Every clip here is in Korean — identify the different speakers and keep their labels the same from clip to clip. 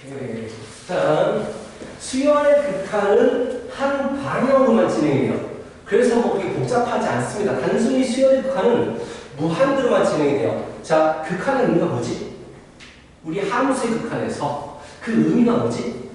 Speaker 1: 오케이. 자, 수열의 극한은 한 방향으로만 진행해요. 그래서 뭐 그렇게 복잡하지 않습니다. 단순히 수열의 극한은 무한대로만 진행이 돼요. 자, 극한의 의미가 뭐지? 우리 함수의 극한에서 그 의미가 뭐지?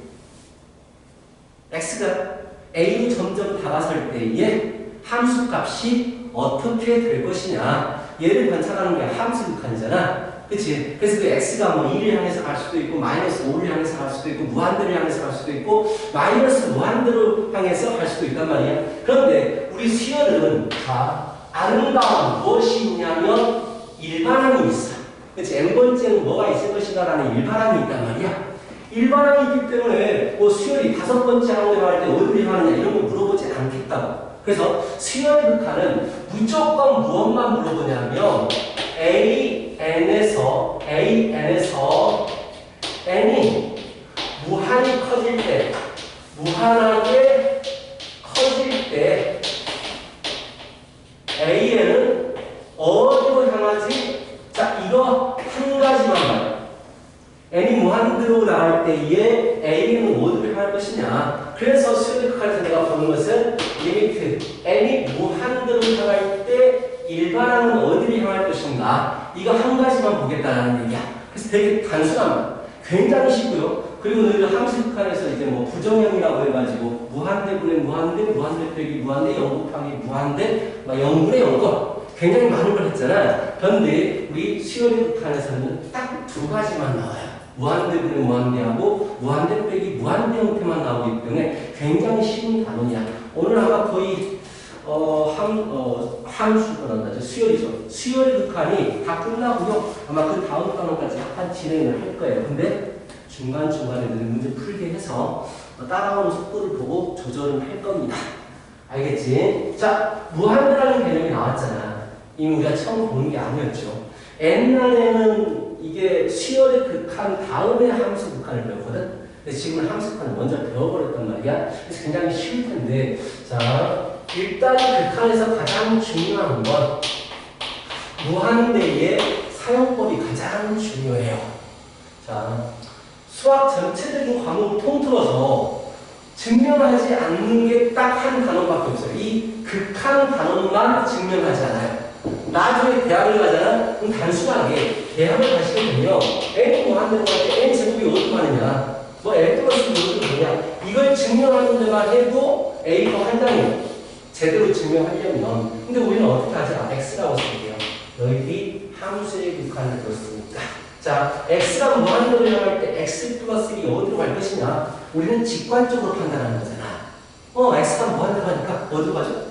Speaker 1: x가 a로 점점 다가설 때에 함수 값이 어떻게 될 것이냐. 얘를 관찰하는 게 함수 극한이잖아. 그치? 그래서 그 x가 뭐 1을 향해서 갈 수도 있고 마이너스 5를 향해서 갈 수도 있고 무한대를 향해서 갈 수도 있고 마이너스 무한대로 향해서 갈 수도 있단 말이야. 그런데 우리 수열은 다 아름다운 무엇이 있냐면 일반항이 있어. 그치? n번째는 뭐가 있을 것이다 라는 일반항이 있단 말이야. 일반항이 있기 때문에 뭐 수열이 5번째 항으로 할 때 어디를 하느냐 이런 거 물어보지 않겠다고. 그래서 수열의 극한은 무조건 무엇만 물어보냐면 AN에서 N이 무한히 커질 때, 무한하게 커질 때 AN은 어디로 향하지? 자, 이거 한 가지만 봐요. n이 무한대로 나갈 때에 a는 어디로 향할 것이냐. 그래서 수열의 극한에서 내가 보는 것은 리미트 n이 무한대로 향할 때 일반항은 어디를 향할 것인가. 이거 한 가지만 보겠다라는 얘기야. 그래서 되게 단순한 말. 굉장히 쉽고요. 그리고 너희들 함수 극한에서 이제 뭐 부정형이라고 해가지고 무한대분의 무한대, 무한대 빼기 무한대, 0 곱하기 무한대, 막 0분의 0거 굉장히 많은 걸 했잖아. 그런데 우리 수열의 극한에서는 딱 두 가지만 나와요. 무한대분의 무한대하고 무한대 빼기 무한대 형태만 나오기 때문에 굉장히 쉬운 단원이야. 오늘 아마 거의 함수가 수열이죠. 수열의 극한이 다 끝나고요. 아마 그 다음 단원까지 약간 진행을 할 거예요. 근데 중간중간에 문제 풀게 해서 따라오는 속도를 보고 조절을 할 겁니다. 알겠지? 자, 무한대라는 개념이 나왔잖아. 이미 우리가 처음 보는 게 아니었죠. 옛날에는 이게 수열의 극한 다음에 함수 극한을 배웠거든. 근데 지금은 함수 극한을 먼저 배워버렸단 말이야. 그래서 굉장히 쉬울 텐데, 자, 일단 극한에서 가장 중요한 건 무한대의 사용법이 가장 중요해요. 자, 수학 전체적인 과목을 통틀어서 증명하지 않는 게 딱 한 단어밖에 없어요. 이 극한 단어만 증명하지 않아요. 나중에 대학을 가잖아? 그럼 단순하게 대학을 가시게 되면 n이 무한대로 갈 때 n 제곱이 어디로 가느냐? 뭐 n 플러스 어디로 가느냐? 이걸 증명하는 데만 해도 A가 한 장이에요. 제대로 증명하려면. 근데 우리는 어떻게 하자? X라고 쓸게요. 너희들이 함수의 극한을 들었으니까. 자, X가 무한대로 향할 때 X 플러스 1이 어디로 갈 것이냐? 우리는 직관적으로 판단하는 거잖아. X가 무한대로 가니까 어디로 가죠?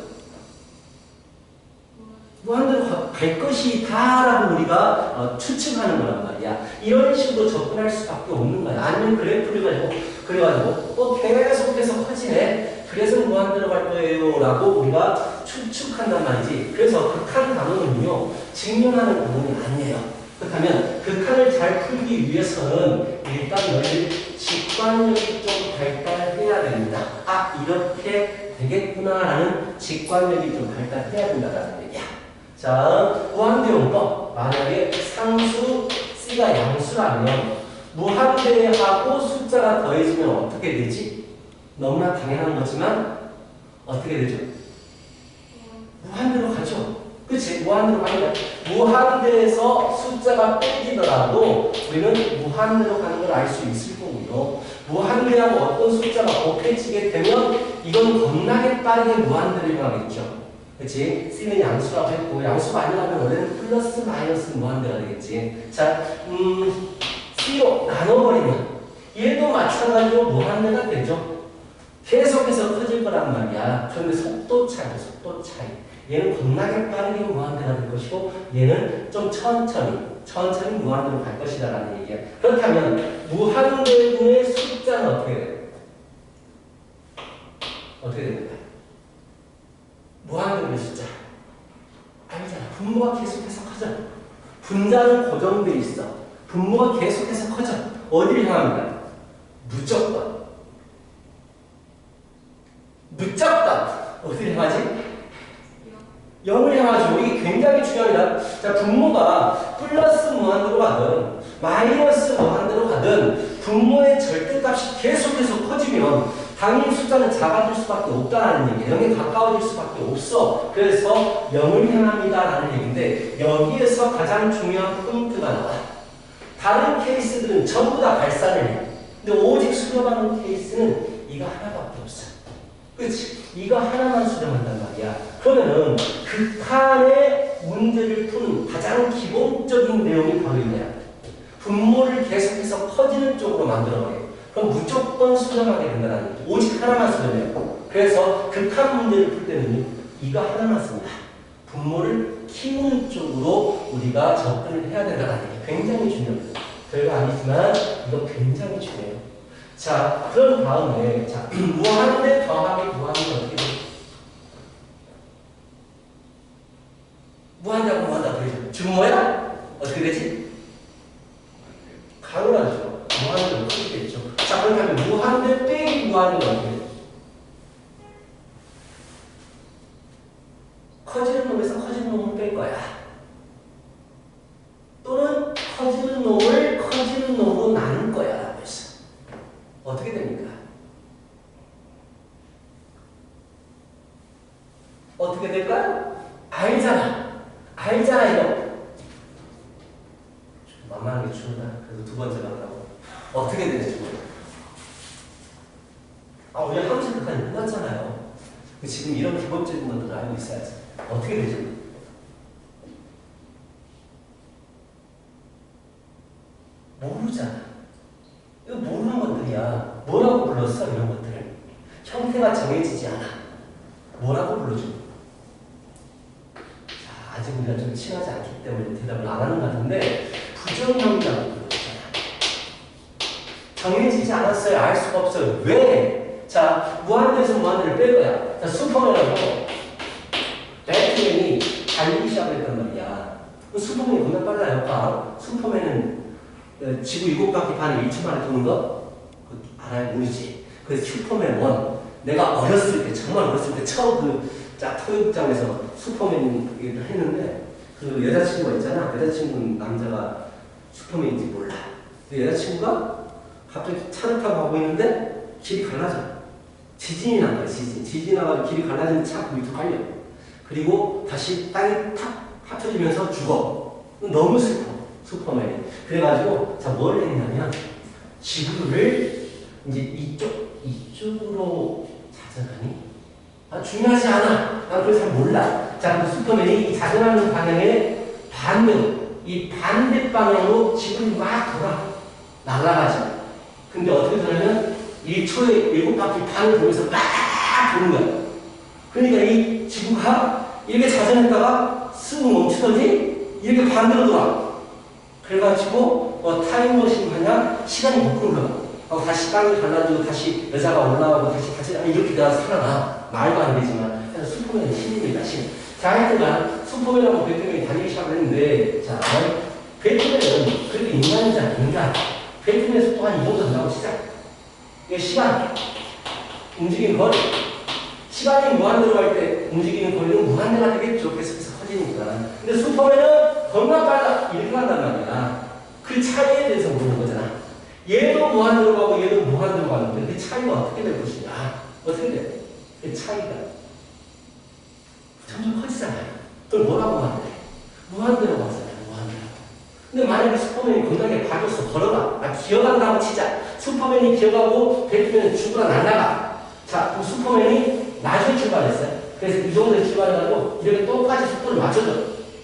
Speaker 1: 무한대로 갈 것이다 라고 우리가 추측하는 거란 말이야. 이런 식으로 접근할 수밖에 없는 거야. 아니면 그래프를 그래가지고 계속해서 커지네. 그래서 무한대로 갈 거예요 라고 우리가 추측한단 말이지. 그래서 극한 단어는요, 증명하는 단어는 아니에요. 그렇다면 극한을 잘 풀기 위해서는 일단 너희들 직관력이 좀 발달해야 됩니다. 아, 이렇게 되겠구나 라는 직관력이 좀 발달해야 된다는 얘기야. 자, 무한대용법. 만약에 상수 C가 양수라면 무한대하고 숫자가 더해지면 어떻게 되지? 너무나 당연한 거지만 어떻게 되죠? 무한대로 가죠. 그치? 무한대로 가니까 무한대에서 숫자가 빼지더라도 우리는 무한대로 가는 걸 알 수 있을 거고요. 무한대하고 어떤 숫자가 곱해지게 되면 이건 겁나게 빠르게 무한대로 향하겠죠. 그치? C는 양수라고 했고, 양수가 아니라면 원래는 플러스 마이너스 무한대가 되겠지. 자, C로 나눠버리면 얘도 마찬가지로 무한대가 되죠. 계속해서 커질 거란 말이야. 그런데 속도 차이. 얘는 겁나게 빠르게 무한대가 될 것이고, 얘는 좀 천천히 무한대로 갈 것이다 라는 얘기야. 그렇다면 무한대분의 숫자는 어떻게 돼요? 어떻게 됩니까? 무한대분의 숫자. 아니잖아. 분모가 계속해서 커져. 분자는 고정되어 있어. 분모가 계속해서 커져. 어디를 향합니까? 무조건. 어디를 향하지? 0을 향하죠. 이게 굉장히 중요합니다. 자, 분모가 플러스 무한대로 가든 마이너스 무한대로 가든 분모의 절대값이 계속해서 커지면 당연히 숫자는 작아질 수밖에 없다라는 얘기예요. 0에 가까워질 수밖에 없어. 그래서 0을 향합니다라는 얘기인데 여기에서 가장 중요한 포인트가 나와. 다른 케이스들은 전부 다 발산을 해. 근데 오직 수렴하는 케이스는 이거 하나밖에 없어. 그렇지? 이거 하나만 수렴한단 말이야. 그러면은 극한의 문제를 푸는 가장 기본적인 내용이 바로 이거야. 분모를 계속해서 커지는 쪽으로 만들어버려. 그럼 무조건 수렴하게 된다는 얘기. 오직 하나만 수렴해요. 그래서 극한 문제를 풀 때는 이거 하나만 씁니다. 분모를 키우는 쪽으로 우리가 접근을 해야 된다는 얘기. 굉장히 중요합니다. 별거 아니지만 이거 굉장히 중요해요. 자, 그런 다음에 자, 무한대 더하기 무한대 어떻게 돼? 무한대하고 무한대 어떻게 되죠? 준모야? 어떻게 되지? 강렬하죠. 무한대로 어떻게 되죠? 자, 그러면 무한대 빼기 무한대가 어떻게 되죠? 커지는 놈에서 커지는 놈을 뺄 거야. 또는 커지는 놈을 커지는 놈으로 나눌 거야. 라고 했어. 어떻게 됩니까? 어떻게 될까요? 알잖아 이거. 만만하게 추운다. 그래도 두 번째 간다고. 어떻게 되는지 모르겠어. 우리 함수 극한이 끝났잖아요. 지금 이런 기본적인 것들을 알고 있어야지. 어떻게 되죠? 모르잖아. 이거 모르는 것들이야. 뭐라고 불렀어? 이런 것들을. 형태가 정해지지 않아. 뭐라고 불러줘? 자, 아직 우리가 좀 친하지 않기 때문에 대답을 안 하는 것 같은데 부정형이라고 불렀잖아. 정해지지 않았어요. 알 수가 없어요. 왜? 자, 무한대에서 무한대를 뺄 거야. 자, 슈퍼맨하고 배트맨이 달리기 시작을 했단 말이야. 슈퍼맨이 겁나 빨라요. 슈퍼맨은 지구 7바퀴 반을 1초 만에 도는 거? 알아요? 모르지? 그래서 슈퍼맨 1. 내가 어렸을 때, 정말 어렸을 때 처음 토요일장에서 슈퍼맨 얘기를 했는데 그 여자친구가 있잖아. 여자친구는 남자가 슈퍼맨인지 몰라. 근데 여자친구가 갑자기 차를 타고 가고 있는데 길이 갈라져. 지진이 난 거야, 지진. 지진이 나가지고 길이 갈라지는 차 밑으로 깔려. 그리고 다시 땅이 탁 합쳐지면서 죽어. 너무 슬퍼, 슈퍼맨이. 그래가지고, 자, 뭘 했냐면, 지구를 이제 이쪽으로 자전하니? 중요하지 않아. 난 그걸 잘 몰라. 자, 그 슈퍼맨이 이 자전하는 방향의 반대로, 이 반대 방향으로 지구를 막 돌아. 날아가죠. 근데 어떻게 되냐면, 1초에 7바퀴 반을 돌면서 막 도는 거야. 그러니까 이 지구가 이렇게 자전했다가 쓱 멈추더니 이렇게 반대로 돌아. 그래가지고 타임머신 마냥 시간이 거꾸로 흘러가. 다시 땅이 갈라지고 다시 여자가 올라가고 다시 이렇게 내가 살아나. 말도 안 되지만 슈퍼맨의 신입니다. 신. 자, 하여튼간 슈퍼맨하고 배트맨이 달리기 시작을 했는데 자, 배트맨은 그래도 인간이잖아. 인간. 배트맨의 속도가 한 이 정도 된다고 치자. 이게 시간, 움직이는 거리. 시간이 무한대로 갈 때 움직이는 거리는 무한대가 되겠죠. 계속해서 커지니까. 근데 슈퍼맨은 겁나 빨라. 이렇게 간단 말이야. 그 차이에 대해서 모르는 거잖아. 얘도 무한대로 가고 얘도 무한대로 가는데 그 차이가 어떻게 될 것이냐. 어떻게 돼? 그 차이가 점점 커지잖아요. 그걸 뭐라고 하는데? 무한대로 가잖아요. 무한대로. 근데 만약에 슈퍼맨이 겁나게 가졌어. 걸어가. 기어간다고 치자. 슈퍼맨이 기어가고 배트맨은 죽으러 날아가. 자, 그럼 슈퍼맨이 나중에 출발했어요. 그래서 이 정도에 출발해가지고 이렇게 똑같이 속도를 맞춰줘.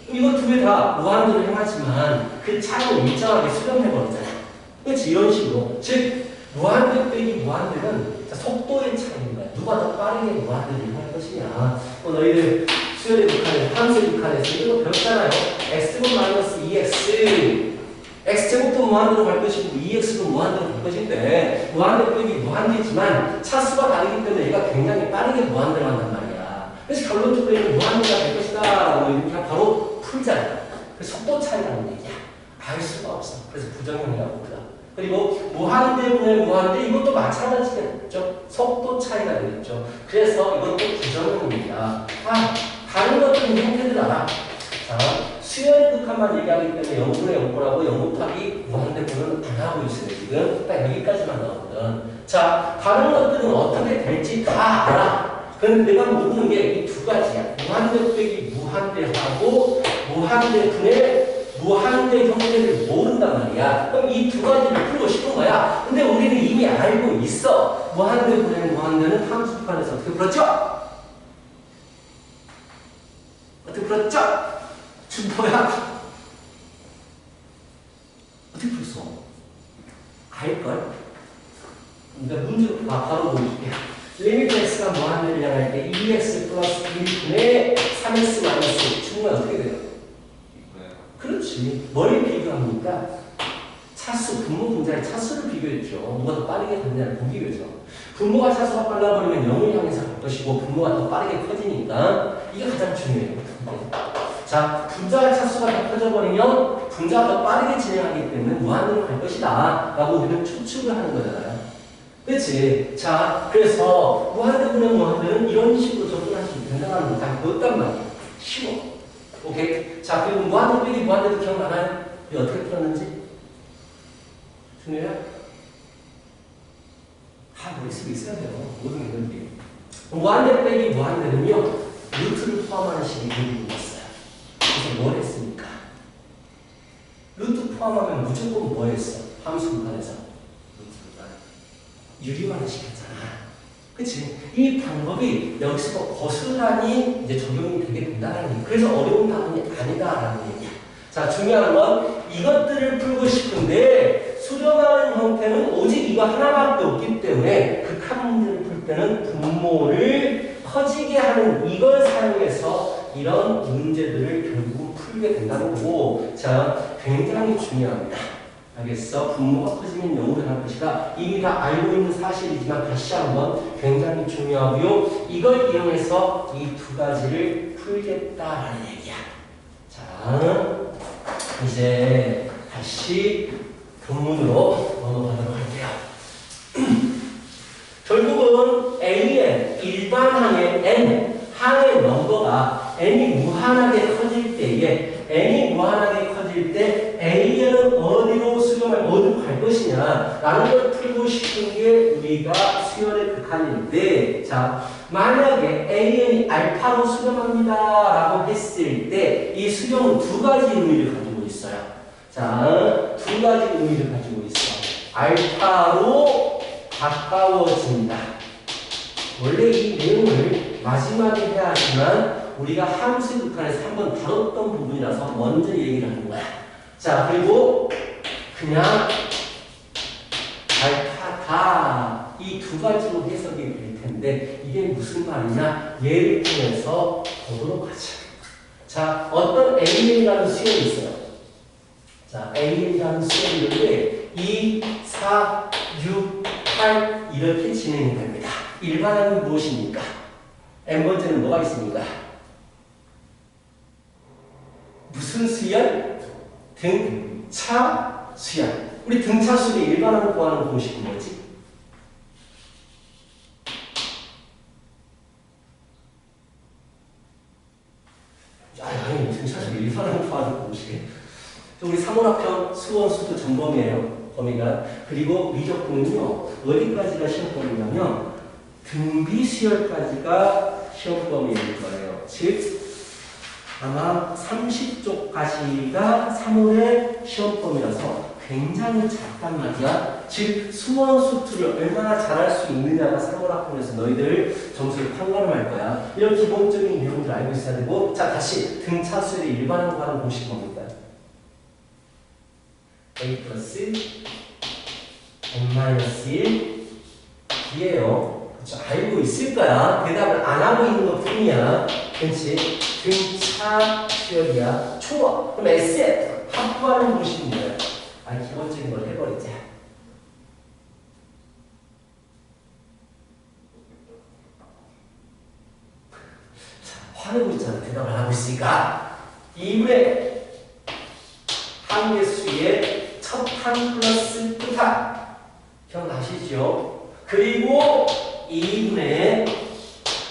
Speaker 1: 이거 두 개 다 무한대로 행하지만 그 차이를 일정하게 수렴해버리잖아. 그렇지? 이런 식으로. 즉, 무한대 빼기 무한대는 속도의 차이인 거야. 누가 더 빠르게 무한대를 할 것이냐. 너희들 수열의 북한에서, 함수의 북한에서 이거 배웠잖아요. x분 마이너스 2x. x제곱도 무한대로 갈 것이고 2x도 무한대로 갈 것인데 무한대 빼기 무한대지만 차수가 다르기 때문에 얘가 굉장히 빠르게 무한대로 한단 말이야. 그래서 결론적으로 얘는 무한대가 될 것이다 라고 이렇게 바로 풀잖아. 그래서 속도 차이라는 얘기야. 알 수가 없어. 그래서 부정형이라고 불러. 그리고 무한대분의 무한대 이것도 마찬가지겠죠. 속도 차이가 되겠죠. 그래서 이것도 부정형입니다. 다른 것들은 형태들 알아. 자, 수열의 극한만 얘기하기 때문에 0분의 0분하고 0 곱하기 무한대분은 안 하고 있어요. 지금 딱 여기까지만 나오거든. 자, 다른 것들은 어떻게 될지 다 알아. 그런데 내가 모르는 게 이 두 가지야. 무한대 빼기 무한대하고 무한대분의 무한대 형태를 모른단 말이야. 그럼 이 두 가지를 풀고 싶은 거야. 근데 우리는 이미 알고 있어. 무한대분의 무한대는 함수 극한에서 어떻게 풀었죠? 어떻게 풀었죠? 지금 뭐야? 어떻게 풀었어? 알걸? 그러니까 문제로 바로 보여줄게. 리미트 x가 무한대를 향할 때 2x 플러스 1분의 3x 마이너스 증후가 어떻게 돼요? 그렇지. 뭘 비교합니까? 차수, 분모 분자의 차수를 비교했죠. 누가 더 빠르게 갔냐를 비교죠. 분모가 차수가 빨라버리면 0을 향해서 갈 것이고 분모가 더 빠르게 커지니까 이게 가장 중요해요. 자, 분자의 차수가 더 커져버리면 분자가 더 빠르게 진행하기 때문에 무한대로 갈 것이다 라고 우리는 추측을 하는 거잖아요. 그렇지? 자, 그래서 무한대분의 무한대는 이런 식으로 접근할 수 된다는 걸 다 배웠단 말이야. 쉬워. 오케이? 자, 그리고 무한대 빼기 무한대도 기억나나요? 이게 어떻게 풀었는지? 중요해요? 다 머릿속에 있어야 돼요. 모든 애들이. 무한대 빼기 무한대는요, 루트를 포함하는 식이 대부분 있어요. 그래서 뭘 했습니까? 루트 포함하면 무조건 뭐 했어? 함수 극한에서. 유리화를 시켰잖아. 그치? 이 방법이 여기서 고스란히 이제 적용이 되게 된다는 얘기. 그래서 어려운 답안이 아니다라는 얘기야. 자, 중요한 건 이것들을 풀고 싶은데 수렴하는 형태는 오직 이거 하나밖에 없기 때문에 극한 문제를 풀 때는 분모를 커지게 하는 이걸 사용해서 이런 문제들을 결국 풀게 된다는 거고, 자, 굉장히 중요합니다. 알겠어? 분모가 커지면 0으로 갈 것이다. 이미 다 알고 있는 사실이지만 다시 한번 굉장히 중요하고요. 이걸 이용해서 이 두 가지를 풀겠다라는 얘기야. 자, 이제 다시 본문으로 넘어가도록 할게요. 결국은 AN, 일반항의 N, 항의 넘버가 N이 무한하게 커질 때에 N이 무한하게 커질 때 AN은 어디로 수렴할, 어디로 갈 것이냐 라는 걸 풀고 싶은 게 우리가 수열의 극한인데, 자, 만약에 AN이 알파로 수렴합니다 라고 했을 때 이 수렴은 두 가지 의미를 가지고 있어요. 자, 두 가지 의미를 가지고 있어. 알파로 가까워진다. 원래 이 내용을 마지막에 해야 하지만 우리가 함수 극한에서 한번 다뤘던 부분이라서 먼저 얘기를 하는 거야. 자, 그리고 그냥 알파다 이 두 가지로 해석이 될 텐데 이게 무슨 말이냐? 예를 통해서 보도록 하자. 자, 어떤 AN이라는 수열이 있어요. 자, AN이라는 수열이 있는데 2, 4, 6, 8 이렇게 진행이 됩니다. 일반항은 무엇입니까? n번째는 뭐가 있습니까? 무슨 수열? 등차 수열. 우리 등차 수열의 일반항을 구하는 공식은 뭐지? 아니, 등차 수열의 일반항을 구하는 공식. 우리 3월학평 수원수도 전범이에요. 범위가. 그리고 미적분은요, 어디까지가 시험 범위냐면 등비 수열까지가 시험 범위일 거예요. 즉, 아마 30쪽까지가 3월의 시험 범위라서 굉장히 작단 말이야. 즉, 수원수투를 얼마나 잘할 수 있느냐가 3월학평에서 너희들 점수를 판가름할 거야. 이런 기본적인 내용들 알고 있어야 되고, 자, 다시 등차 수열의 일반항 구하는 공식 뭡니까? A 플러스 N-1 B예요. 그쵸? 알고 있을 거야. 대답을 안 하고 있는 것 뿐이야. 그렇지? 등차 수열이야. 초어. 그럼 SF. 합부하는 공식은 뭐야? 아, 기본적인 걸 해버리자. 자, 화내고 있잖아. 대답을 안 하고 있으니까. 2분의 항계수의 첫 항 플러스 끝항. 기억나시죠? 그리고 2분의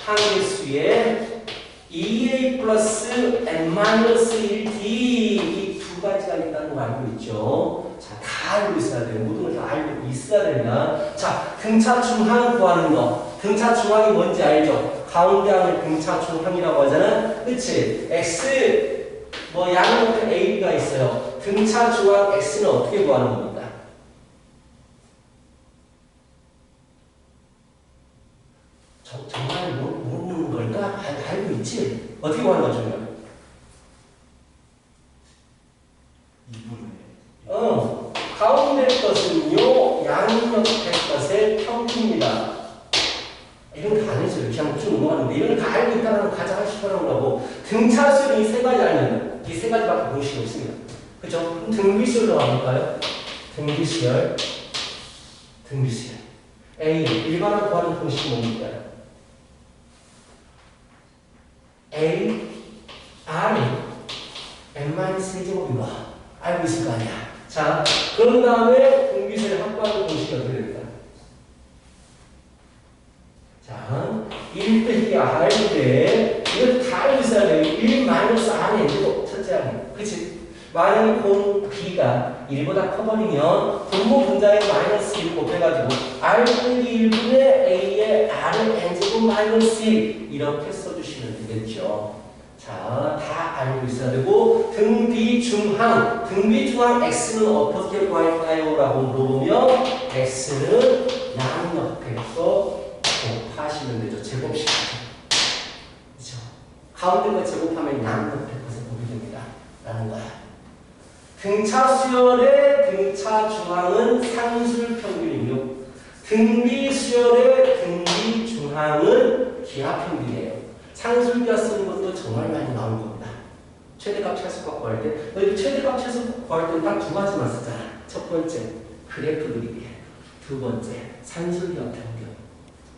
Speaker 1: 항계수의 2a 플러스 n-1d 이 두 가지가 있다는 거 알고 있죠? 자, 다 알고 있어야 돼요. 모든 걸 다 알고 있어야 됩니다. 자, 등차 중항 구하는 거. 등차 중항이 뭔지 알죠? 가운데 항을 등차 중항이라고 하잖아. 그치? x 뭐 양은 a가 있어요. 등차 중항 x는 어떻게 구하는 겁니까? 정말 모르는 걸까? 알고 있지? 어떻게 구하는 거죠? 가운데 것은요, 양옆의 것의 평균입니다. 이런 거 다 알죠. 그냥 쭉 넘어가는데, 이런 거 다 알고 있다는 거 가장 하고 싶어하는 거고, 등차수는 이 세 가지 알면, 이 세 가지밖에 공식이 없습니다. 그죠? 그럼 등비수열로 가볼까요? 등비수열. A, 일반화 구하는 공식이 뭡니까? A, R이 n-세제곱인가? 알고 있을 거 아니야. 자, 그런 다음에 등비수열 합구하는 공식이 어떻게 될까? 자, 1 빼기 R인데, 이걸 다 알고 있어야 돼요. 1 마이너스 R이 N제곱, 첫째 항이. 그치? 만약에 공 B가 1보다 커버리면 분모 분자에 마이너스 1 곱해가지고 R 빼기 1분의 A의 R은 N제곱 마이너스 1 이렇게 써주시면 되겠죠. 자, 다 알고 있어야 되고 등비중항 X는 어떻게 구할까요? 라고 물어보면 X는 양옆에서 곱하시면 되죠. 제곱시키죠. 그렇죠? 가운데 거 제곱하면 양옆에 것을 보게 됩니다. 라는 거야. 등차 수열의 등차 중항은 상술 평균이고요. 등비 수열의 등비 중항은 기하 평균이에요. 상술기하 쓰는 것도 정말 많이 나올 겁니다. 최대값 최소값 구할 때, 너희 최대값 최소값 구할 때는 딱 두 가지만 쓰잖아. 첫 번째, 그래프 그리기. 두 번째, 상술기하 평균.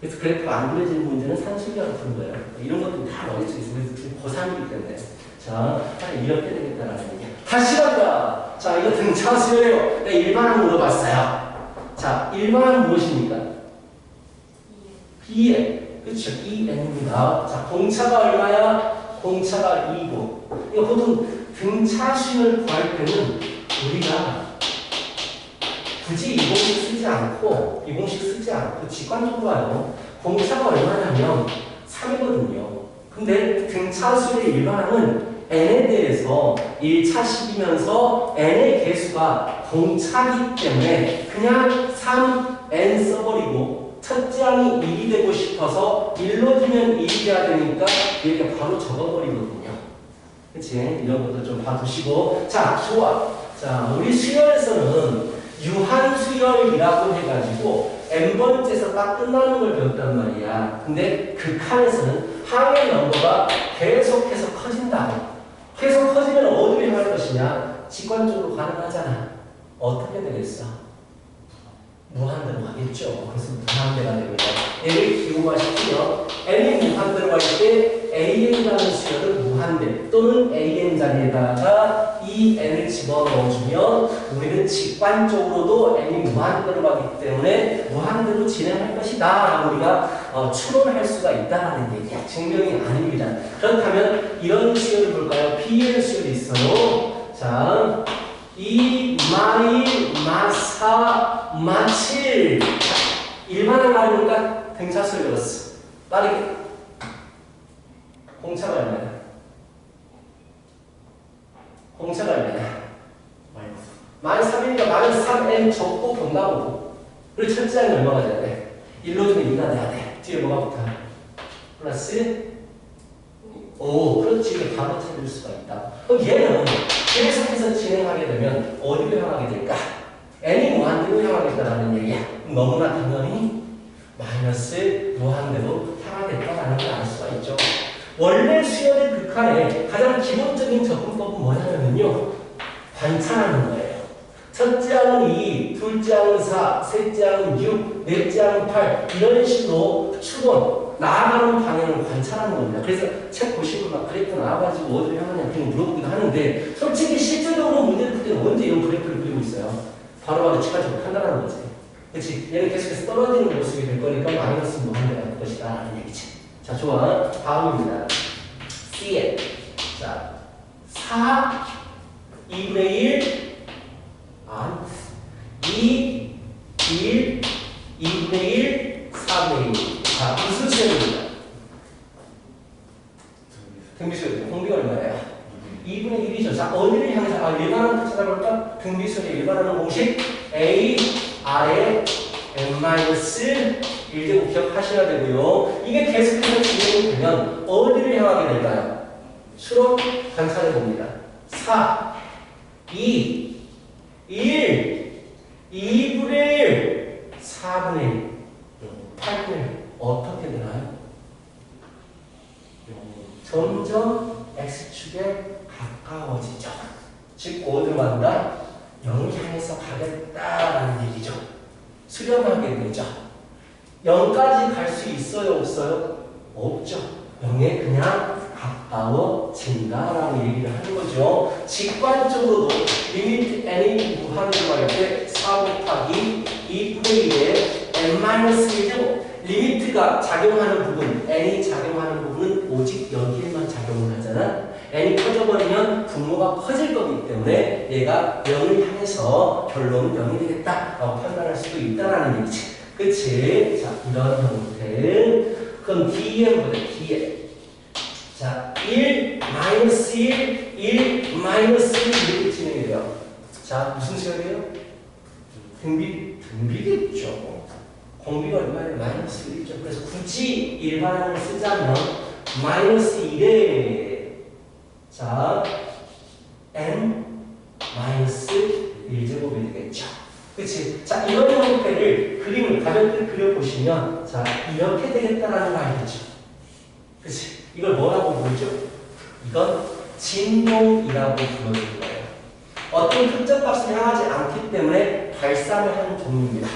Speaker 1: 그래서 그래프가 안 그려지는 문제는 상술기하로 푸는 거예요. 이런 것도 다 머릿속에 있어요. 우리 지금 고3이기 때문에. 자, 이렇게 되겠다라는 얘기야. 다시 간다. 자, 이거 등차 수열이에요. 내가 일반항 물어봤어요. 자, 일반항 무엇입니까? B에. 그렇죠. EN입니다. 자, 공차가 얼마야? 공차가 2고. 이거 보통 등차 수열 구할 때는 우리가 굳이 이 공식 쓰지 않고, 직관적으로 와요. 공차가 얼마냐면 3이거든요. 근데 등차 수열의 일반항은 n에 대해서 1차식이면서 n의 개수가 공차기 때문에 그냥 3n 써버리고 첫째 항이 1이 되고 싶어서 1로 주면 1이 돼야 되니까 이렇게 바로 적어버리거든요. 그치? 이런 것도 좀 봐두시고. 자, 좋아. 자, 우리 수열에서는 유한수열이라고 해가지고 n번째에서 딱 끝나는 걸 배웠단 말이야. 근데 극한에서는 항의 넘버가 계속해서 커진다. 계속 커지면 어디로 할 것이냐? 직관적으로 가능하잖아. 어떻게 되겠어? 무한대로 가겠죠. 그래서 무한대가 됩니다. 얘를 기호화시키면 n이 무한대로 갈 때 an이라는 수열은 무한대 또는 an 자리에다가 이 n을 집어넣어주면 우리는 직관적으로도 n이 무한대로 가기 때문에 무한대로 진행할 것이다 라고 우리가 추론할 수가 있다는 얘기야. 증명이 아닙니다. 그렇다면 이런 수열을 볼까요? B의 수열이 있어요. 자, 2, 마1, 마4, 마7 일반항 알니까 등차수를 배웠어. 빠르게 공차가 얼마냐? 공차가 얼마냐? 마이너스 3이니까 마이너스 3n 적고 본다고. 그리고 첫째 항이 얼마가 돼야 돼? 1로 주면 2가 돼야 돼. 뒤에 뭐가 붙어? 플러스 5. 그렇지. 이게 바로 찾을 수가 있다. 그럼 얘는 계속해서 진행하게 되면 어디로 향하게 될까? n이 무한대로 향하겠다라는 얘기야. 너무나 당연히 마이너스 무한대로 향하겠다라는 걸 알 수가 있죠. 원래 수열의 극한에 가장 기본적인 접근법은 뭐냐면요. 관찰하는 거예요. 첫째 항은 2, 둘째 항은 4, 셋째 항은 6, 넷째 항은 8 이런 식으로 추론, 나아가는 방향을 관찰하는 겁니다. 그래서 책 보시고 막 그래프 나와가지고 어디로 향하냐 그런 물어보기도 하는데 솔직히 실질적으로 문제를 풀 때는 언제 이런 그래프를 그리고 있어요? 바로바로 직관적으로 판단하는 거지. 그렇지? 얘는 계속해서 떨어지는 모습이 될 거니까 마이너스 무한대가 될 것이다 라는 얘기지. 자, 좋아. 다음입니다. 뒤에 자 4 2분의 1 2 1 2분의 1 4분의 1 자 무슨 수열입니다. 등비수열 공비가 얼마예요? 2분의 1이죠. 자 어디를 향해서 일반항 찾아볼까? 등비수열의 일반항 공식 A R에 n-1제곱 기억하셔야 되고요. 이게 계속해서 진행이 되면 어디를 향하게 될까요? 수로 관찰해 봅니다. 4, 2, 1, 2분의 1, 4분의 1, 8분의 1 어떻게 되나요? 점점 X축에 가까워지죠. 즉 어디로 간다? 0을 향해서 가겠다라는 얘기죠. 수렴하게 되죠. 0까지 갈 수 있어요? 없어요? 없죠. 0에 그냥 가까워진다라고 얘기를 하는 거죠. 직관적으로도 리미트 n이 무한으로 갈 때 4 곱하기 2분의 1에 n-1제곱 리미트가 작용하는 부분, n이 작용하는 부분은 오직 여기에만 작용을 하잖아. n이 커져버리면 분모가 커질 거기 때문에 얘가 0을 향해서 결론은 0이 되겠다라고 판단할 수도 있다라는 얘기지. 그치? 자, 이런 형태. 그럼 뒤에 보자, 뒤에. 자, 1, 마이너스 1, 1, 마이너스 1 이렇게 진행이 돼요. 자, 무슨 수열이에요? 등비겠죠. 공비가 얼마예요? 마이너스 1이죠. 그래서 굳이 일반항을 쓰자면 마이너스 1에 자, n 마이너스 1제곱이 되겠죠. 그치? 자, 이런 형태를 그림을 가볍게 그려보시면 자, 이렇게 되겠다라는 거 알겠죠? 그치? 이걸 뭐라고 부르죠? 이건 진동이라고 불러주는 거예요. 어떤 특정 값을 향하지 않기 때문에 발산을 하는 종류입니다.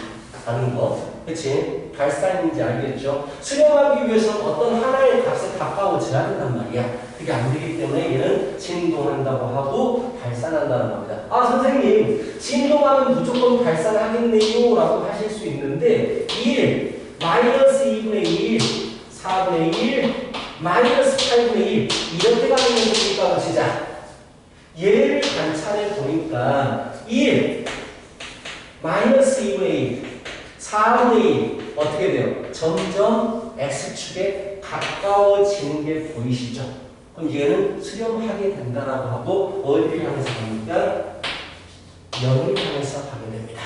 Speaker 1: 라는 거. 그치? 발산인지 알겠죠? 수렴하기 위해서 어떤 하나의 값에 가까워져야 된단 말이야. 그게 안 되기 때문에 얘는 진동한다고 하고 발산한다는 겁니다. 아, 선생님, 진동하면 무조건 발산하겠네요. 라고 하실 수 있는데, 1, 마이너스 2분의 1, 4분의 1, 마이너스 8분의 1, 이렇게 가는 거니까 보시자. 얘를 관찰해 보니까, 1, 마이너스 2분의 1, 4분의 1 어떻게 돼요? 점점 X축에 가까워지는 게 보이시죠? 그럼 얘는 수렴하게 된다라고 하고 어디를 향해서 갑니까? 0을 향해서 가게 됩니다.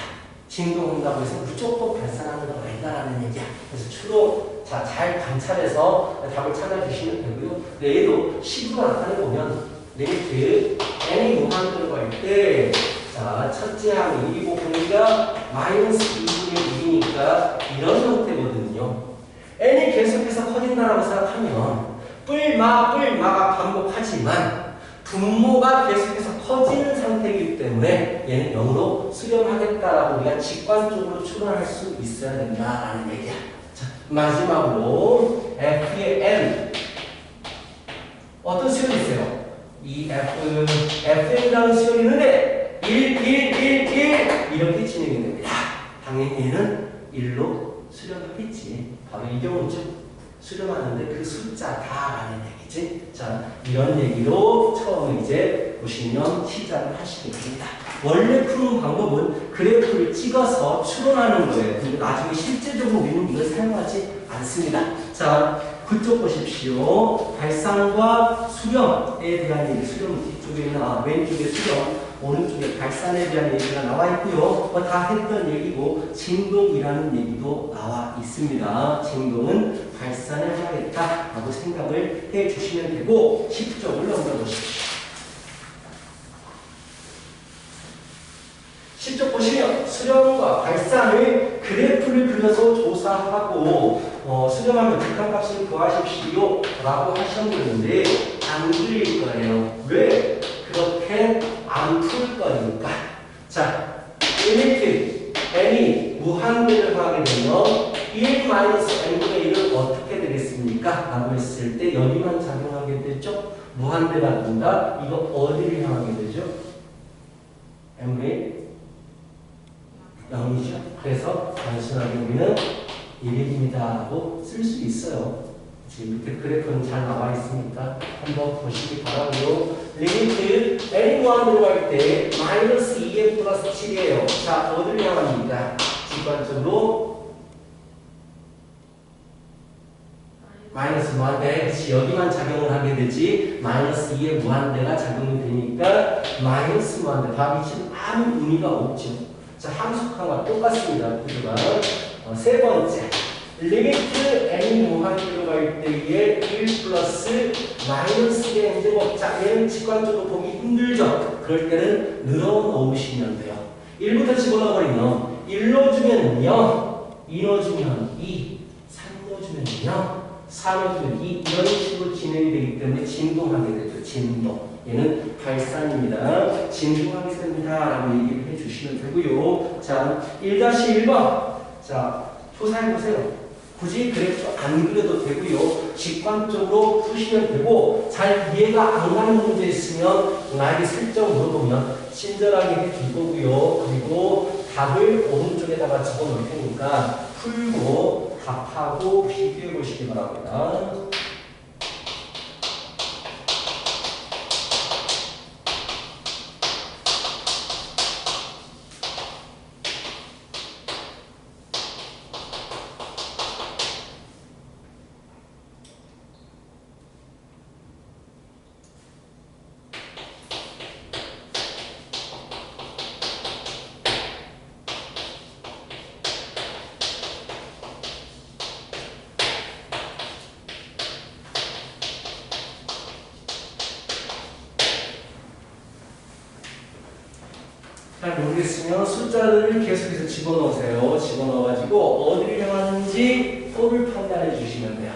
Speaker 1: 진동한다고 해서 무조건 발산하는 건 아니다라는 얘기야. 그래서 주로 잘 관찰해서 답을 찾아주시면 되고요. 얘도 식으로 나타내보면 리미트 n이 무한대로 갈 때 자, 첫째 항이 1이고 공기가 마이너스 2분의 1이니까 이런 형태거든요. n이 계속해서 커진다라고 생각하면 뿔마가 반복하지만 분모가 계속해서 커지는 상태이기 때문에 얘는 0으로 수렴하겠다라고 우리가 직관적으로 추론할 수 있어야 된다라는 얘기야. 자, 마지막으로 f의 n 어떤 수열이 있어요? 이 fn이라는 수열이 있는데 1, 1, 1, 1 이렇게 진행이 됩니다. 당연히 얘는 1로 수렴하겠지. 바로 이 경우죠. 수렴하는데 그 숫자다라는 얘기지. 자, 이런 얘기로 처음 이제 보시면 시작을 하시겠습니다. 원래 푸는 방법은 그래프를 찍어서 추론하는 거예요. 근데 나중에 실제적으로 우리는 이걸 사용하지 않습니다. 자, 그쪽 보십시오. 발산과 수렴에 대한 얘기, 수렴 뒤쪽에 있는 왼쪽에 수렴, 오른쪽에 발산에 대한 얘기가 나와 있고요. 다 했던 얘기고 진동이라는 얘기도 나와 있습니다. 진동은 발산을 해야겠다라고 생각을 해주시면 되고 10쪽을 넘겨보십시오. 10쪽 보시면 수렴과 발산을 그래프를 그려서 조사하고 수렴하면 극한값을 구하십시오 라고 하셨는데 안 그릴 거예요. 왜? 그렇게 안 풀 거니까. 자, 리미트 n이 무한대를 하게 되면 1-n분의 1은 어떻게 되겠습니까? 라고 했을 때 여기만 작용하게 되죠. 무한대가 된다. 이거 어디를 향하게 되죠? n분의 0이죠. 그래서 단순하게 우리는 1입니다 라고 쓸 수 있어요. 지금 밑에 그래프는 잘 나와 있으니까 한번 보시기 바라고요. 리미트 n이 무한대로 갈 때 마이너스 2n 플러스 7이에요. 자, 어디를 향합니까? 직관적으로 마이너스 무한대. 그치, 여기만 작용을 하게 되지 마이너스 2의 무한대가 작용이 되니까 마이너스 무한대. 답이 지금 아무 의미가 없죠. 자, 함수항과 똑같습니다. 그가 세 번째 리미트 n이 무한대로 갈 때에 1 플러스 마이너스 n제곱. 자, 얘는 직관적으로 보기 힘들죠. 그럴 때는 늘어놓으시면 돼요. 1부터 집어넣어버리면 1 넣어주면 0, 2 넣어주면 2, 3 넣어주면 0, 4 넣어주면 2 이런 식으로 진행이 되기 때문에 진동하게 되죠. 진동. 얘는 발산입니다. 진동하게 됩니다. 라고 얘기를 해주시면 되고요. 자, 1-1번. 자, 조사해보세요. 굳이 그래프 안 그려도 되고요. 직관적으로 푸시면 되고, 잘 이해가 안 가는 문제 있으면 나에게 슬쩍 물어보면 친절하게 해줄 거고요. 그리고 답을 오른쪽에다가 집어넣을 테니까 풀고 답하고 비교해 보시기 바랍니다. 잘 모르겠으면 숫자를 계속해서 집어넣으세요. 집어넣어가지고 어디를 향하는지 또를 판단해 주시면 돼요.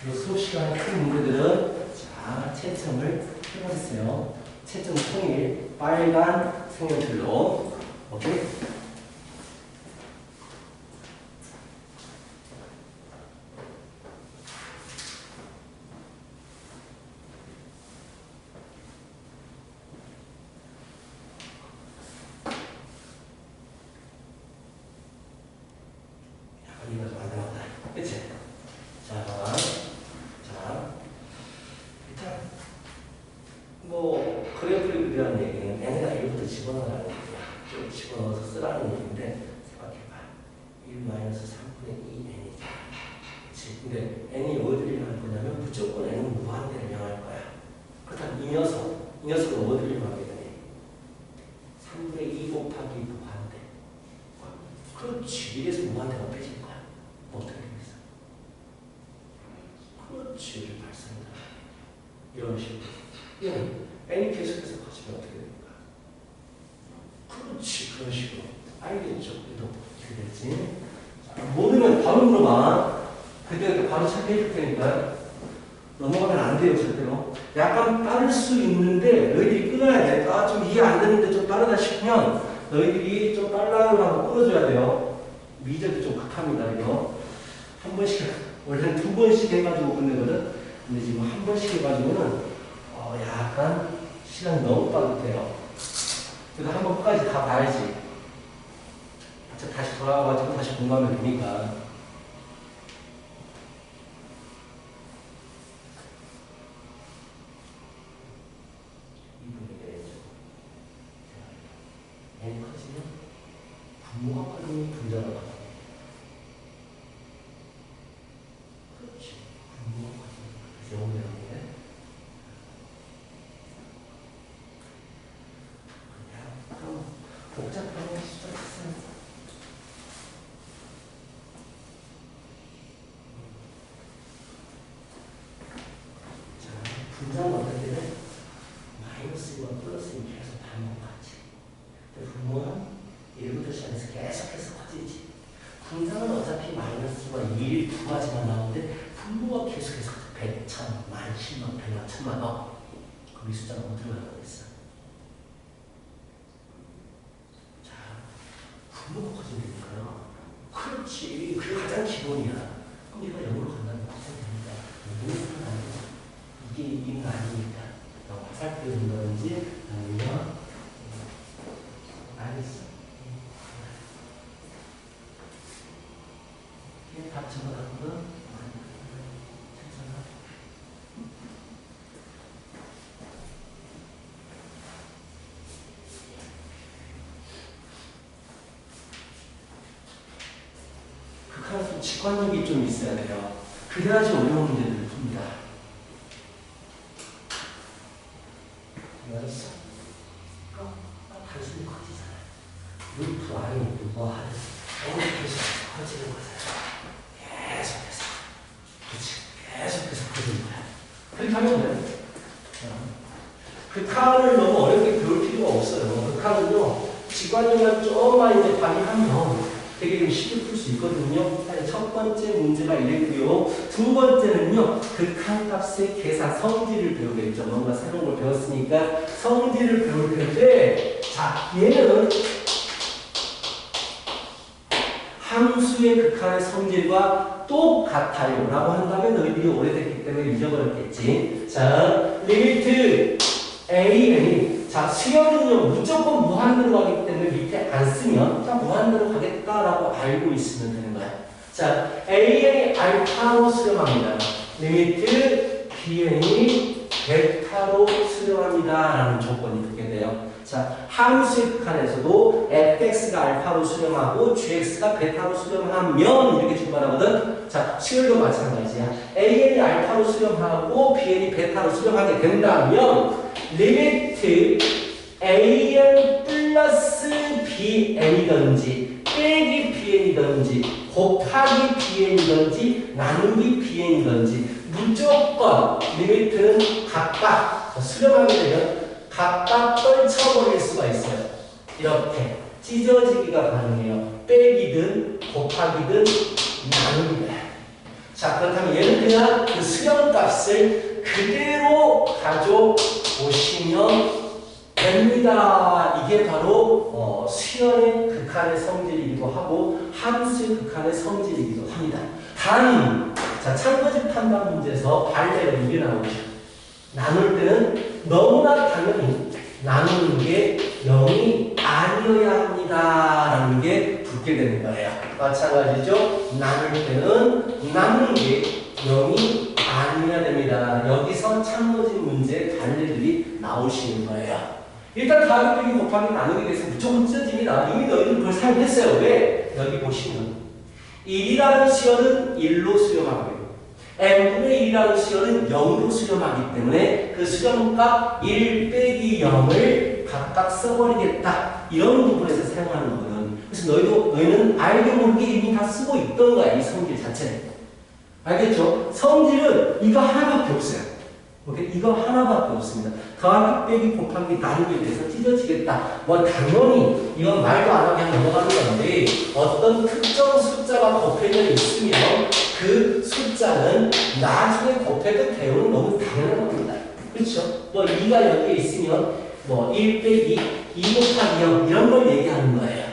Speaker 1: 그리고 수업 시간에 큰 문제들은 자, 채점을 해보세요. 채점 통일 빨간 색연필로. 오케이? 그치? 자, 일단, 뭐, 그래프를 그리라는 얘기는 n에다 1부터 집어넣으라는 얘기야. 좀 집어넣어서 쓰라는 얘기인데, 생각해봐. 1-3분의 2n이지. 그치? 근데 n이 어디를 향할 거냐면, 무조건 n은 무한대를 향할 거야. 그렇다면 이 녀석은 어디를 향하게 되니? 3분의 2 곱하기 무한대. 그렇지. 이래서 무한대가 빼질 거야. 어떻게 되겠어? 그렇지. 발산이다. 이런 식으로. 얘는 n이 계속해서 커지면 어떻게 됩니까? 그렇지. 그런 식으로. 알겠죠? 그래도 어떻게 되지? 모르면 바로 물어봐. 그때 바로 체크해 줄 테니까. 넘어가면 안 돼요, 절대로. 약간 빠를 수 있는데, 너희들이 끊어야 돼. 아, 좀 이해 안 되는데 좀 빠르다 싶으면, 너희들이 좀 빨라고 하고 끊어줘야 돼요. 미적이 좀 극합니다, 이거. 한 번씩, 원래는 2번씩 해가지고 끝내거든. 근데 지금 한 번씩 해가지고는, 약간 시간이 너무 빠듯해요. 그래서 한 번까지 다 봐야지. 다시 돌아와가지고 다시 공부하면 되니까. n이 커지면 분모가 커지면 분자가 나와. 그렇지. 분모가 커지면 그래서 영어라는 게 그냥 복잡한 숫자 쓰세요. 자, 분자는 어떨 때는 마이너스와 플러스는 계속 반복하지. 분모는 1부터 시작해서 계속해서 커지지. 분자는 어차피 마이너스와 1, 두 가지만 나오는데 분모가 계속해서 100, 1000, 10,000, 10만, 100만, 1000만 그럼 이 숫자가 어디로 가겠어? 자, 분모가 커지면 되니까요. 그렇지. 그게 가장 기본이야. 그럼 이거 0으로 간다는 거 어떻게 됩니까? 무슨 아니고 이게 이기는 거 아니니까 화살표 된다든지 아니면 알겠어. 답 적어놨거든. 극한은 좀 직관력이 좀 있어야 돼요. 그래야지 어려운 문제들을 풉니다. 알았어? 단순히 커지잖아. 루트 아니 뭐 하든 계속 커지는 거잖아. 계속해서. 그렇지. 계속해서 커지는 거야. 그렇게 하면 돼. 극한을 너무 어렵게 배울 필요가 없어요. 극한은요, 직관력만 조금만 이제 발휘하면 되게 좀 쉽게 풀 수 있거든요. 첫 번째 문제가 이랬고요. 두 번째는요, 극한값의 계산 성질을 배우겠죠. 뭔가 새로운 걸 배웠으니까 성질을 배울 텐데, 자, 얘는 함수의 극한의 성질과 똑같아요 라고 한다면 너희들이 오래됐기 때문에 잊어버렸겠지. 자, 리미트 AN이 자, 수열은요 무조건 무한대로 가기 때문에 밑에 안 쓰면 자, 무한대로 가겠다라고 알고 있으면 되는 거야. 자, AN이 알파로 수렴합니다. 리미트 BN이 베타로 수렴합니다 라는 조건이 붙게 돼요. 자, 함수의 극한에서도 fx가 알파로 수렴하고 gx가 베타로 수렴하면 이렇게 출발하거든. 자, 수열도 마찬가지야. an이 알파로 수렴하고 bn이 베타로 수렴하게 된다면 리미트 an 플러스 bn이든지 빼기 bn이든지 곱하기 bn이든지 나누기 bn이든지 무조건 리미트는 각각 수렴하게 되면 각각 떨쳐버릴 수가 있어요. 이렇게 찢어지기가 가능해요. 빼기든 곱하기든 나누기든. 자, 그렇다면 얘는 그냥 그 수렴값을 그대로 가져오시면 됩니다. 이게 바로 수열의 극한의 성질이기도 하고 함수의 극한의 성질이기도 합니다. 단, 자, 참고집 판단 문제에서 반대로 이게 나오죠. 나눌 때는 너무나 당연히 나누는 게 0이 아니어야 합니다 라는 게 붙게 되는 거예요. 마찬가지죠. 나눌 때는 나누는 게 0이 아니어야 됩니다. 여기서 참고진 문제 관례들이 나오시는 거예요. 일단 더하기 빼기 곱하기 나누기 대해서 무조건 찢어집니다. 이미 너희들 그걸 사용했어요. 왜? 여기 보시면 1이라는 수열은 1로 수렴하고요. n분의 1이라는 수열은 0으로 수렴하기 때문에 그 수렴값 1 빼기 0을 각각 써버리겠다. 이런 부분에서 사용하는 거거든. 그래서 너희는 알게 모르게 이미 다 쓰고 있던 거야. 이 성질 자체는. 알겠죠? 성질은 이거 하나밖에 없어요. 오케이? 이거 하나밖에 없습니다. 더하기 빼기 곱하기 나누기에 대해서 찢어지겠다. 뭐 당연히 이건 말도 안 하게 넘어가는 건데 어떤 특정 숫자가 곱해져 있으면 그 숫자는 나중에 곱해도 되는 너무 당연한 겁니다. 그렇죠? 뭐 2가 여기에 있으면 뭐 1 빼기 2 곱하기 0 이런 걸 얘기하는 거예요.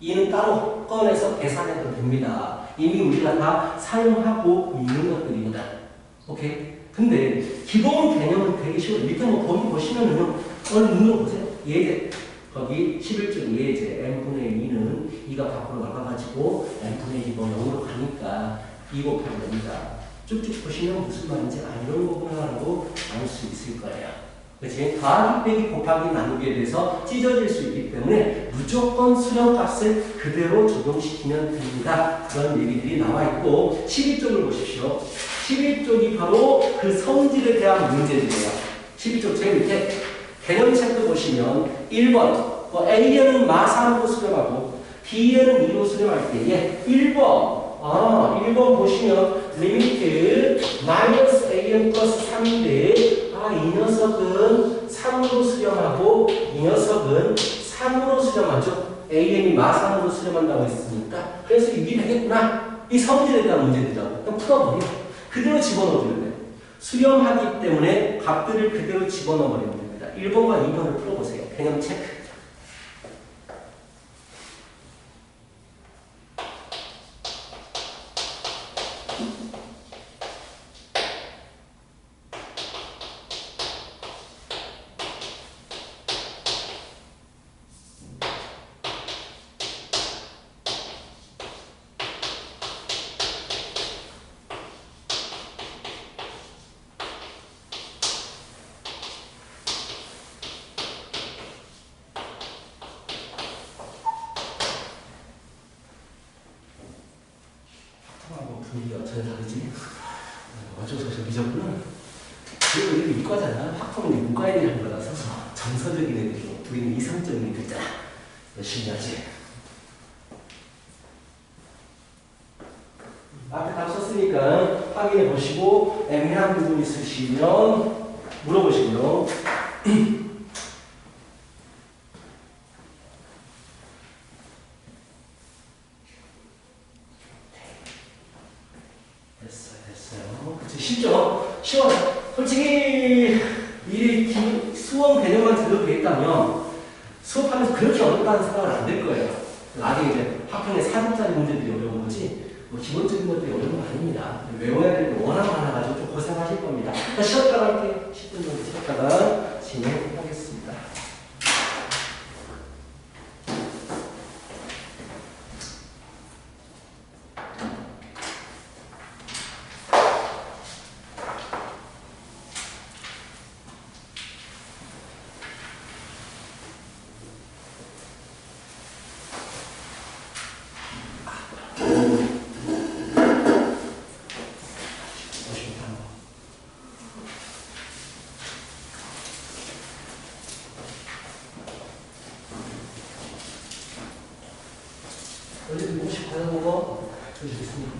Speaker 1: 2는 따로 꺼내서 계산해도 됩니다. 이미 우리가 다 사용하고 있는 것들입니다. 오케이? 근데 기본 개념은 되게 쉬워요. 밑에 뭐 거기 보시면은요. 얼른 눈으로 보세요. 예제. 거기 11쪽 예제 n분의 2는 2가 밖으로 나가가지고 n분의 2뭐 0으로 가니까 2 곱하면 됩니다. 쭉쭉 보시면 무슨 말인지 이런 거구나라고 알 수 있을 거예요. 그렇지? 더하기 빼기 곱하기 나누기에 대해서 찢어질 수 있기 때문에 무조건 수렴값을 그대로 적용시키면 됩니다. 그런 얘기들이 나와 있고 12쪽을 보십시오. 12쪽이 바로 그 성질에 대한 문제들이에요. 12쪽 제일 밑에 개념 책도 보시면 1번 A에는 마상으로 수렴하고 B에는 2로 수렴할 때에 1번 보시면 리미트 마이너스 AN 플러스 3인데 이 녀석은 3으로 수렴하고 이 녀석은 3으로 수렴하죠. AN이 마상으로 수렴한다고 했으니까 그래서 이게 되겠구나. 이 성질에 대한 문제들이죠. 그럼 풀어버려. 그대로 집어넣어주면 돼요. 수렴하기 때문에 값들을 그대로 집어넣어버리면 됩니다. 1번과 2번을 풀어보세요. 개념 체크. 분위기가 전혀 다르지? 어쩌고 저쩌고 미적분은 그리고 이거 이과잖아. 학과는 문과 애들이 한 거라서 정서적인 애들이 우리는 이성적인 애들이잖아. 열심히 하지. 앞에 답 썼으니까 확인해 보시고 애매한 부분 있으시면 물어보시고요. 됐어요. 그치, 쉽죠? 쉬워요. 솔직히 이 수험 개념만 들어도 되겠다면 수업하면서 그렇게 어렵다는 생각은 안 들 거예요. 나중에 이제 학평에 4분짜리 문제들이 어려운 거지 뭐 기본적인 것들이 어려운 거 아닙니다. 외워야 될 게 워낙 많아가지고 좀 고생하실 겁니다. 쉬었다가 할게요. 10분 정도 쉬었다가 진행하겠습니다. 원래 공식 받아본 거 보여주겠습니다.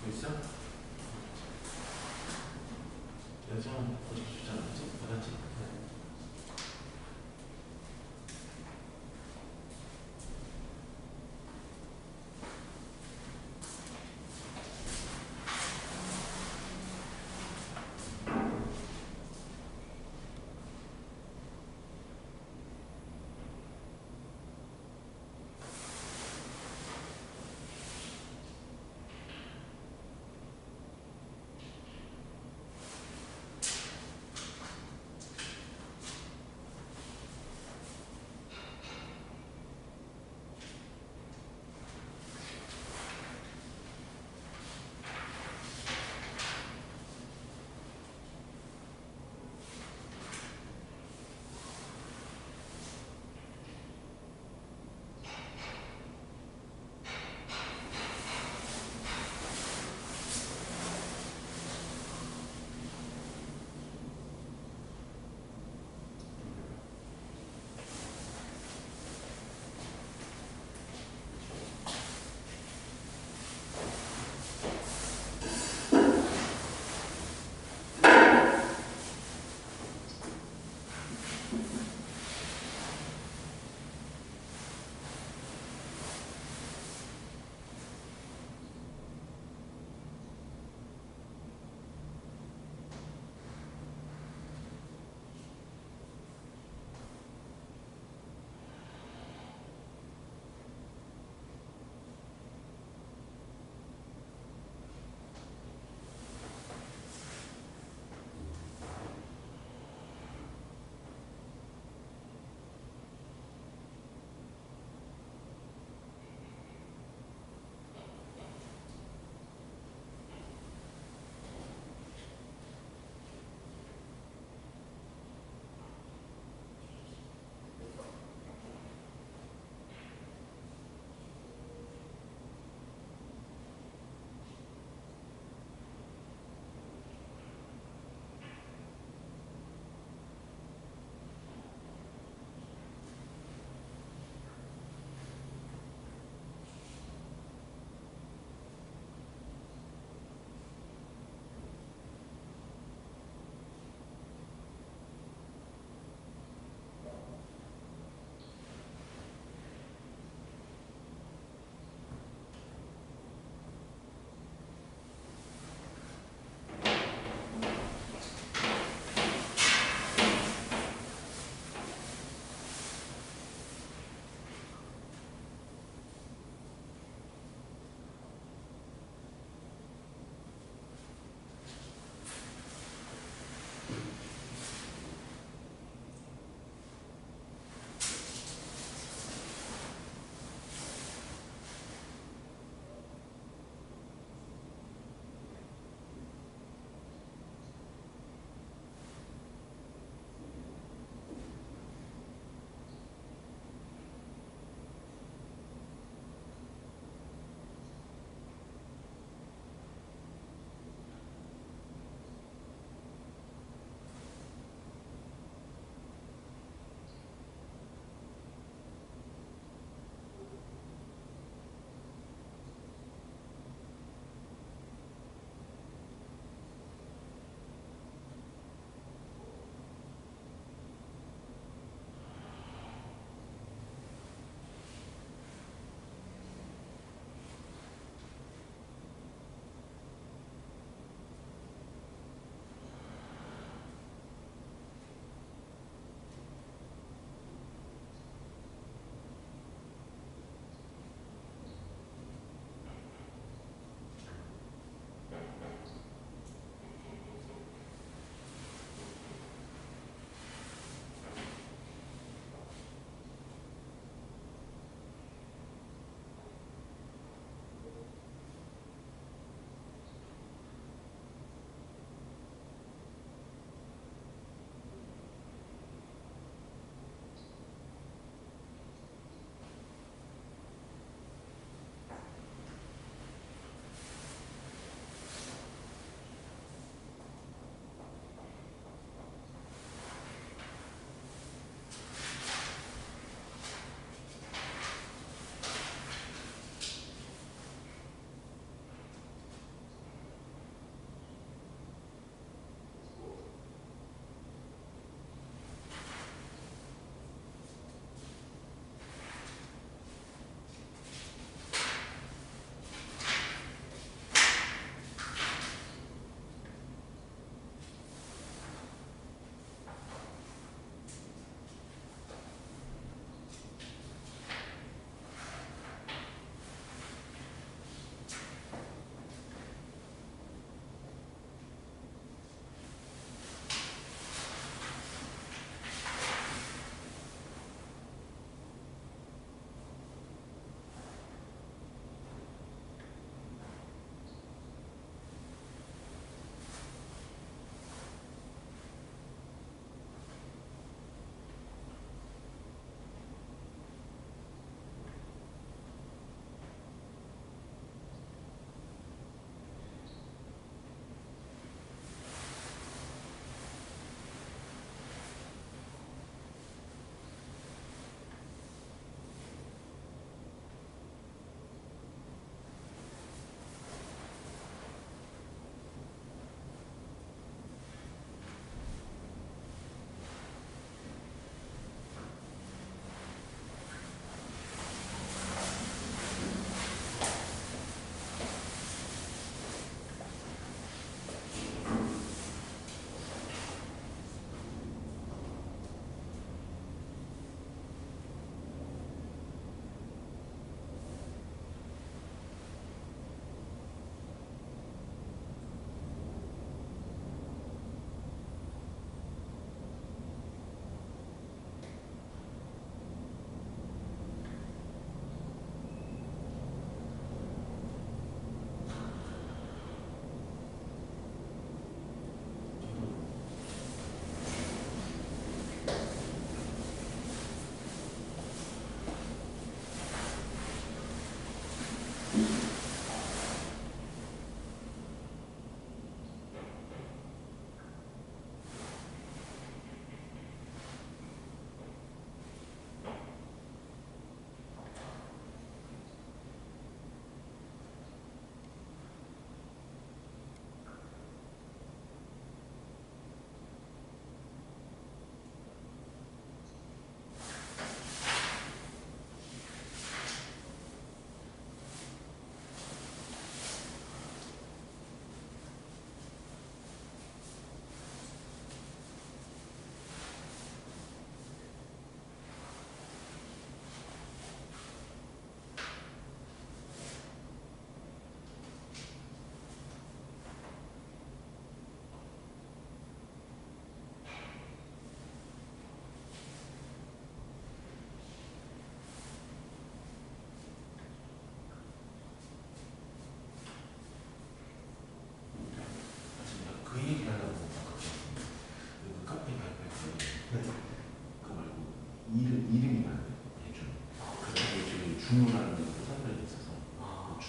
Speaker 2: 있어? 여자는 어디 주지 않았지? 받았지?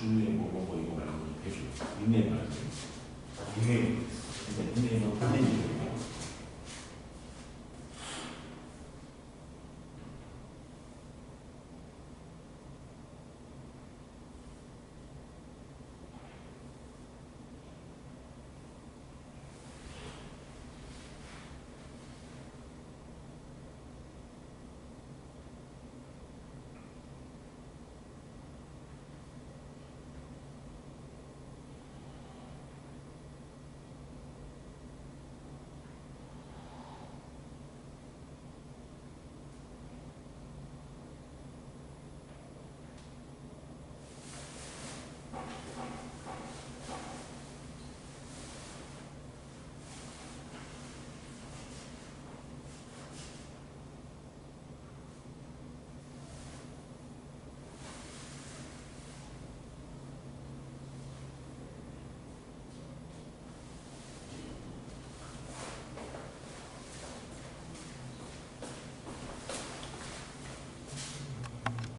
Speaker 2: 주에 뭐 이거 말고 해줘. 닉네임 말고. 닉네임. 그러니까 닉네임은 본인 이름.